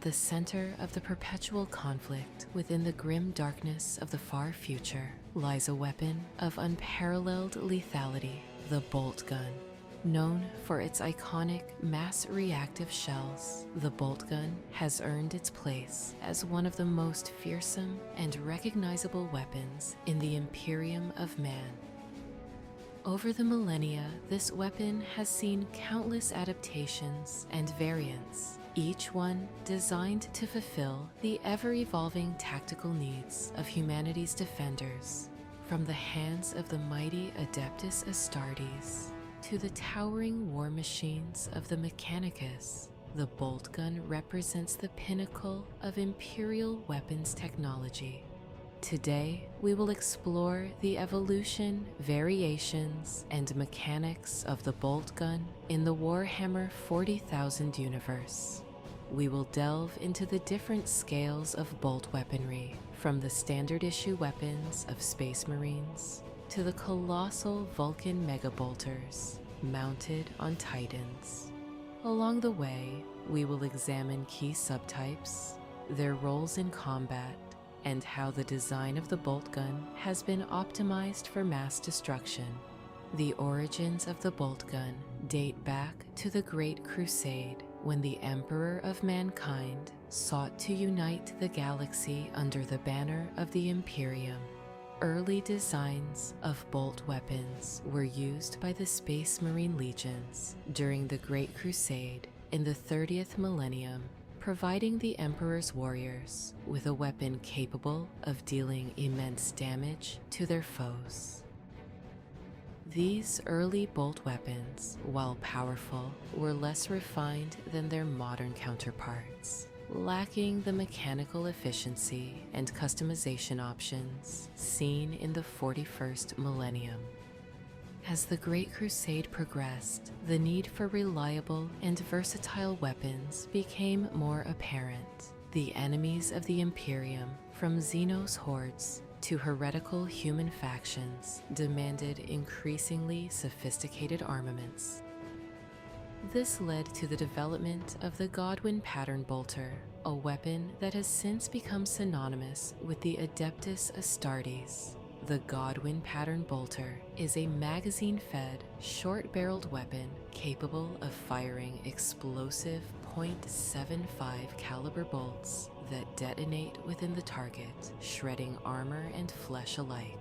the center of the perpetual conflict within the grim darkness of the far future lies a weapon of unparalleled lethality, the Boltgun. Known for its iconic mass-reactive shells, the Boltgun has earned its place as one of the most fearsome and recognizable weapons in the Imperium of Man. Over the millennia, this weapon has seen countless adaptations and variants, each one designed to fulfill the ever-evolving tactical needs of humanity's defenders. From the hands of the mighty Adeptus Astartes to the towering war machines of the Mechanicus, the Boltgun represents the pinnacle of Imperial weapons technology. Today, we will explore the evolution, variations, and mechanics of the Boltgun in the Warhammer 40,000 universe. We will delve into the different scales of bolt weaponry, from the standard issue weapons of Space Marines to the colossal Vulcan megabolters mounted on Titans. Along the way, we will examine key subtypes, their roles in combat, and how the design of the Boltgun has been optimized for mass destruction. The origins of the Boltgun date back to the Great Crusade, when the Emperor of Mankind sought to unite the galaxy under the banner of the Imperium. Early designs of bolt weapons were used by the Space Marine legions during the Great Crusade in the 30th millennium, providing the Emperor's warriors with a weapon capable of dealing immense damage to their foes. These early bolt weapons, while powerful, were less refined than their modern counterparts, lacking the mechanical efficiency and customization options seen in the 41st millennium. As the Great Crusade progressed, the need for reliable and versatile weapons became more apparent. The enemies of the Imperium, from Xenos hordes to heretical human factions, demanded increasingly sophisticated armaments. This led to the development of the Godwin pattern bolter, a weapon that has since become synonymous with the Adeptus Astartes. The Godwin pattern bolter is a magazine-fed, short-barreled weapon capable of firing explosive .75 caliber bolts that detonate within the target, shredding armor and flesh alike.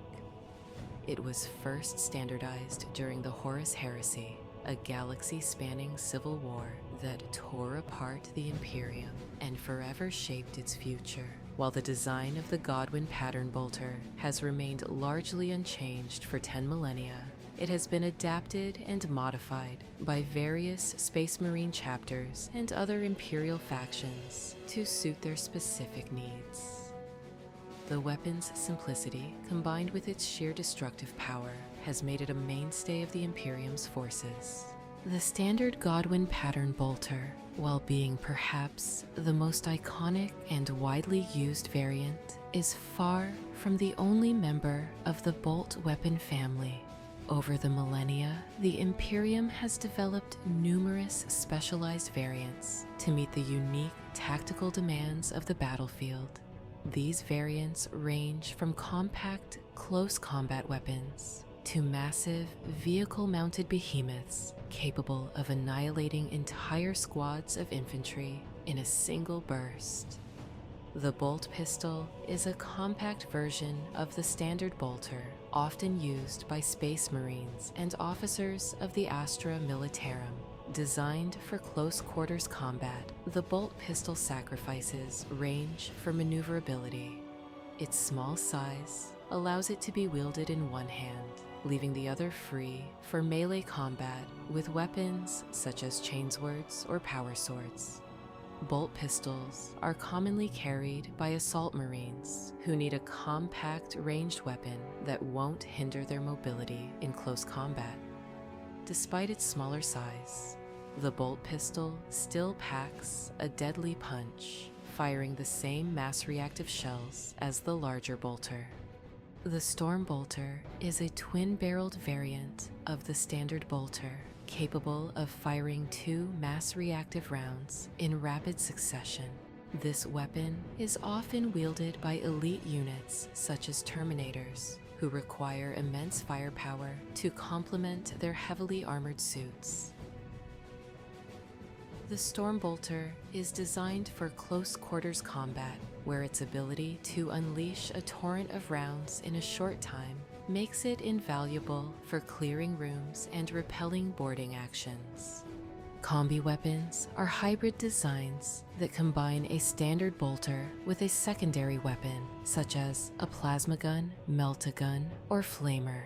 It was first standardized during the Horus Heresy, a galaxy-spanning civil war that tore apart the Imperium and forever shaped its future. While the design of the Godwin pattern bolter has remained largely unchanged for 10 millennia, it has been adapted and modified by various Space Marine chapters and other Imperial factions to suit their specific needs. The weapon's simplicity, combined with its sheer destructive power, has made it a mainstay of the Imperium's forces. The standard Godwin pattern bolter, while being perhaps the most iconic and widely used variant, is far from the only member of the bolt weapon family. Over the millennia, the Imperium has developed numerous specialized variants to meet the unique tactical demands of the battlefield. These variants range from compact, close combat weapons to massive, vehicle-mounted behemoths capable of annihilating entire squads of infantry in a single burst. The bolt pistol is a compact version of the standard bolter, often used by Space Marines and officers of the Astra Militarum. Designed for close quarters combat, the bolt pistol sacrifices range for maneuverability. Its small size allows it to be wielded in one hand, leaving the other free for melee combat with weapons such as chainswords or power swords. Bolt pistols are commonly carried by assault marines who need a compact ranged weapon that won't hinder their mobility in close combat. Despite its smaller size, the bolt pistol still packs a deadly punch, firing the same mass-reactive shells as the larger bolter. The Storm Bolter is a twin-barreled variant of the standard bolter, capable of firing 2 mass-reactive rounds in rapid succession. This weapon is often wielded by elite units such as Terminators, who require immense firepower to complement their heavily armored suits. The Stormbolter is designed for close quarters combat, where its ability to unleash a torrent of rounds in a short time makes it invaluable for clearing rooms and repelling boarding actions. Combi weapons are hybrid designs that combine a standard bolter with a secondary weapon, such as a plasma gun, melt-a-gun, or flamer.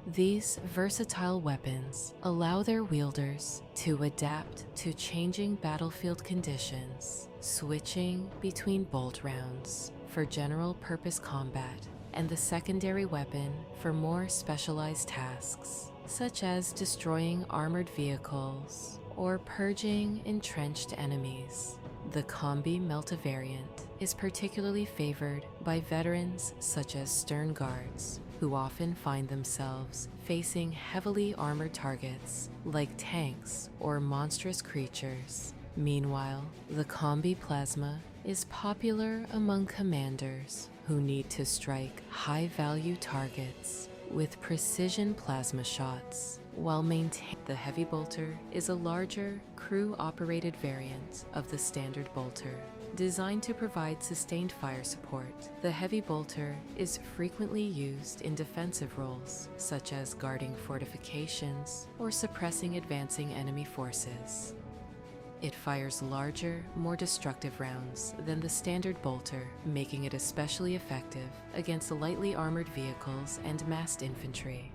These versatile weapons allow their wielders to adapt to changing battlefield conditions, switching between bolt rounds for general-purpose combat and the secondary weapon for more specialized tasks, such as destroying armored vehicles or purging entrenched enemies. The Combi Melta variant is particularly favored by veterans such as Stern Guards, who often find themselves facing heavily armored targets like tanks or monstrous creatures. Meanwhile, the Combi Plasma is popular among commanders who need to strike high-value targets with precision plasma shots while maintaining. The Heavy Bolter is a larger, crew-operated variant of the standard bolter. Designed to provide sustained fire support, the Heavy Bolter is frequently used in defensive roles, such as guarding fortifications or suppressing advancing enemy forces. It fires larger, more destructive rounds than the standard bolter, making it especially effective against lightly armored vehicles and massed infantry.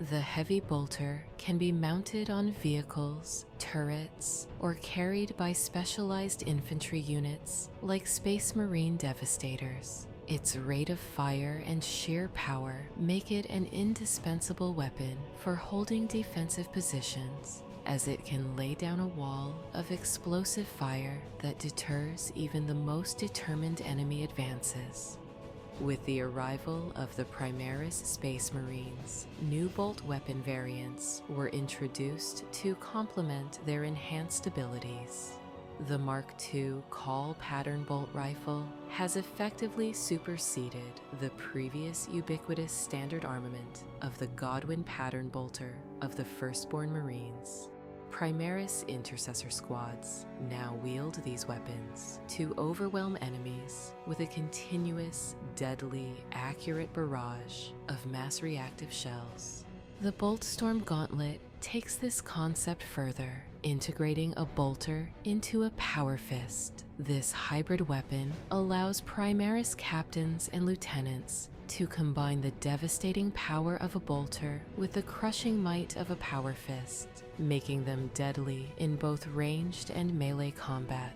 The Heavy Bolter can be mounted on vehicles, turrets, or carried by specialized infantry units like Space Marine Devastators. Its rate of fire and sheer power make it an indispensable weapon for holding defensive positions, as it can lay down a wall of explosive fire that deters even the most determined enemy advances. With the arrival of the Primaris Space Marines, new bolt weapon variants were introduced to complement their enhanced abilities. The Mark II Call Pattern Bolt Rifle has effectively superseded the previous ubiquitous standard armament of the Godwin Pattern Bolter of the Firstborn Marines. Primaris intercessor squads now wield these weapons to overwhelm enemies with a continuous, deadly, accurate barrage of mass reactive shells. The Boltstorm Gauntlet takes this concept further, integrating a bolter into a power fist. This hybrid weapon allows Primaris captains and lieutenants to combine the devastating power of a bolter with the crushing might of a power fist, making them deadly in both ranged and melee combat.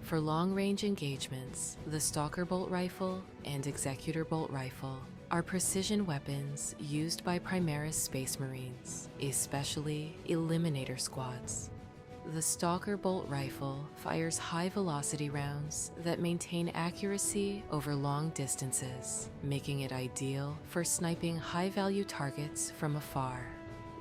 For long-range engagements, the Stalker Bolt Rifle and Executor Bolt Rifle are precision weapons used by Primaris Space Marines, especially Eliminator squads. The Stalker Bolt Rifle fires high-velocity rounds that maintain accuracy over long distances, making it ideal for sniping high-value targets from afar.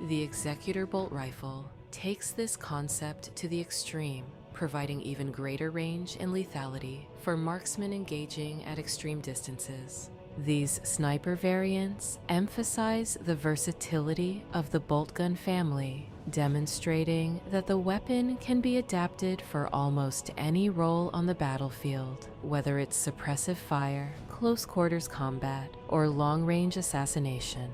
The Executor Bolt Rifle takes this concept to the extreme, providing even greater range and lethality for marksmen engaging at extreme distances. These sniper variants emphasize the versatility of the Boltgun family, demonstrating that the weapon can be adapted for almost any role on the battlefield, whether it's suppressive fire, close quarters combat, or long-range assassination.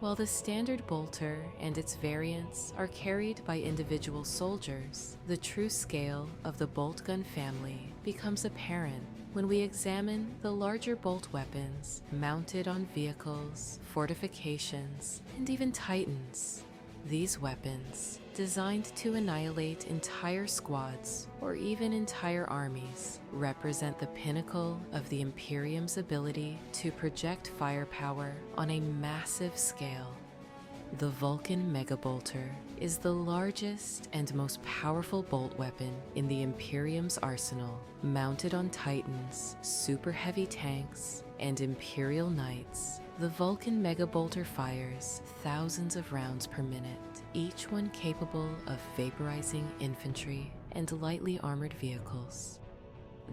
While the standard bolter and its variants are carried by individual soldiers, the true scale of the Boltgun family becomes apparent when we examine the larger bolt weapons mounted on vehicles, fortifications, and even titans. These weapons, designed to annihilate entire squads or even entire armies, represent the pinnacle of the Imperium's ability to project firepower on a massive scale. The Vulcan Megabolter is the largest and most powerful bolt weapon in the Imperium's arsenal, mounted on Titans, super heavy tanks, and Imperial Knights. The Vulcan Megabolter fires thousands of rounds per minute, each one capable of vaporizing infantry and lightly armored vehicles.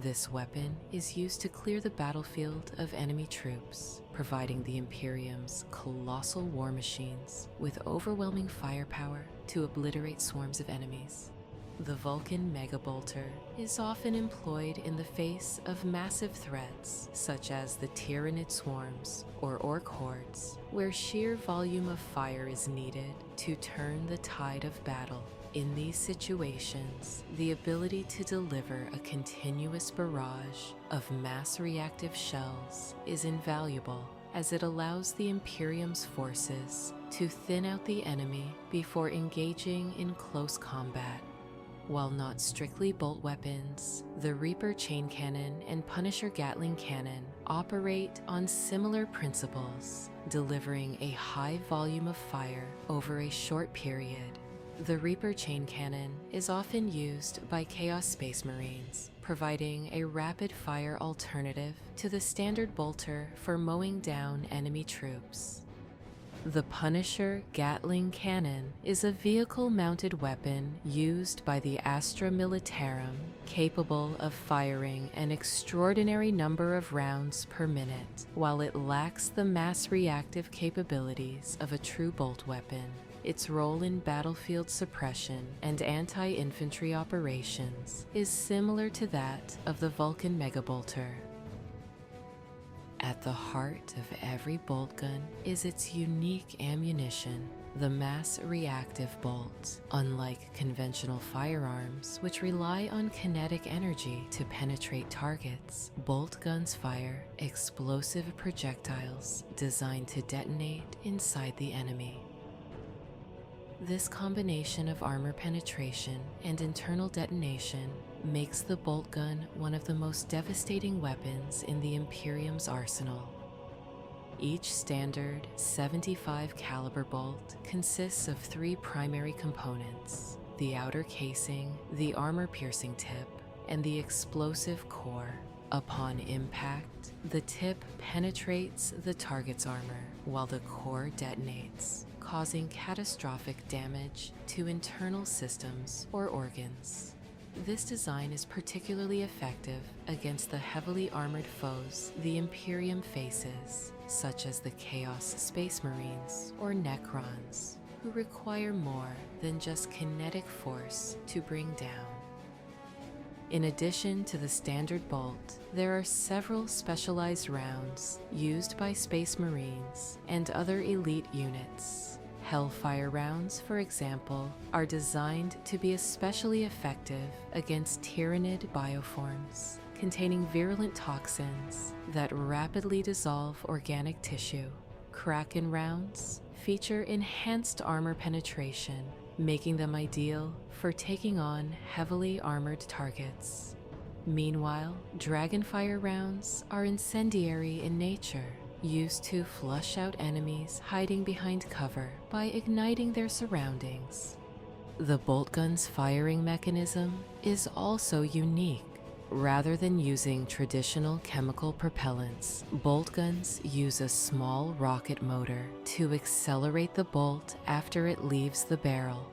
This weapon is used to clear the battlefield of enemy troops, providing the Imperium's colossal war machines with overwhelming firepower to obliterate swarms of enemies. The Vulcan Megabolter is often employed in the face of massive threats such as the Tyranid swarms or orc hordes, where sheer volume of fire is needed to turn the tide of battle. In these situations, the ability to deliver a continuous barrage of mass reactive shells is invaluable, as it allows the Imperium's forces to thin out the enemy before engaging in close combat. While not strictly bolt weapons, the Reaper chain cannon and Punisher Gatling cannon operate on similar principles, delivering a high volume of fire over a short period. The Reaper chain cannon is often used by Chaos Space Marines, providing a rapid-fire alternative to the standard bolter for mowing down enemy troops. The Punisher Gatling cannon is a vehicle-mounted weapon used by the Astra Militarum, capable of firing an extraordinary number of rounds per minute. While it lacks the mass reactive capabilities of a true bolt weapon, its role in battlefield suppression and anti-infantry operations is similar to that of the Vulcan Megabolter. At the heart of every bolt gun is its unique ammunition, the mass reactive bolt. Unlike conventional firearms, which rely on kinetic energy to penetrate targets, bolt guns fire explosive projectiles designed to detonate inside the enemy. This combination of armor penetration and internal detonation makes the bolt gun one of the most devastating weapons in the Imperium's arsenal. Each standard 75 caliber bolt consists of 3 primary components: the outer casing, the armor-piercing tip, and the explosive core. Upon impact, the tip penetrates the target's armor, while the core detonates, causing catastrophic damage to internal systems or organs. This design is particularly effective against the heavily armored foes the Imperium faces, such as the Chaos Space Marines or Necrons, who require more than just kinetic force to bring down. In addition to the standard bolt, there are several specialized rounds used by Space Marines and other elite units. Hellfire rounds, for example, are designed to be especially effective against Tyranid bioforms, containing virulent toxins that rapidly dissolve organic tissue. Kraken rounds feature enhanced armor penetration, making them ideal for taking on heavily armored targets. Meanwhile, Dragonfire rounds are incendiary in nature, used to flush out enemies hiding behind cover by igniting their surroundings. The bolt gun's firing mechanism is also unique. Rather than using traditional chemical propellants, bolt guns use a small rocket motor to accelerate the bolt after it leaves the barrel.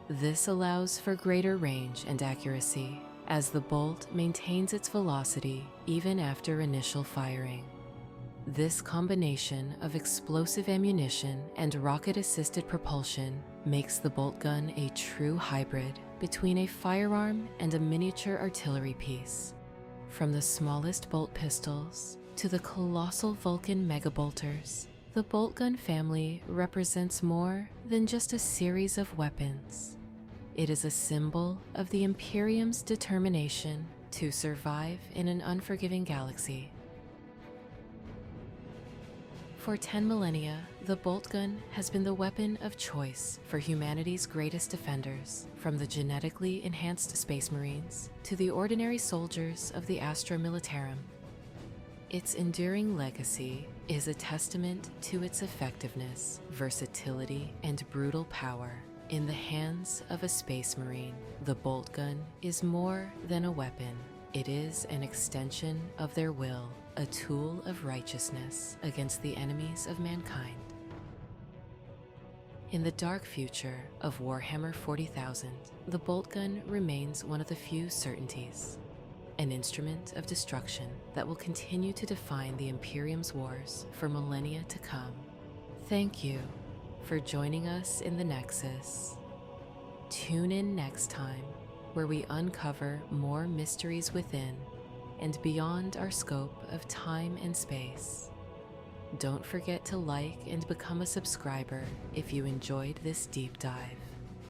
This allows for greater range and accuracy, as the bolt maintains its velocity even after initial firing. This combination of explosive ammunition and rocket-assisted propulsion makes the bolt gun a true hybrid between a firearm and a miniature artillery piece. From the smallest bolt pistols to the colossal Vulcan megabolters, the bolt gun family represents more than just a series of weapons. It is a symbol of the Imperium's determination to survive in an unforgiving galaxy. For 10 millennia, the bolt gun has been the weapon of choice for humanity's greatest defenders, from the genetically enhanced Space Marines to the ordinary soldiers of the Astra Militarum. Its enduring legacy is a testament to its effectiveness, versatility, and brutal power. In the hands of a Space Marine, the bolt gun is more than a weapon. It is an extension of their will, a tool of righteousness against the enemies of mankind. In the dark future of Warhammer 40,000, the bolt gun remains one of the few certainties. an instrument of destruction that will continue to define the Imperium's wars for millennia to come. Thank you for joining us in the Nexus. Tune in next time, where we uncover more mysteries within and beyond our scope of time and space. Don't forget to like and become a subscriber if you enjoyed this deep dive.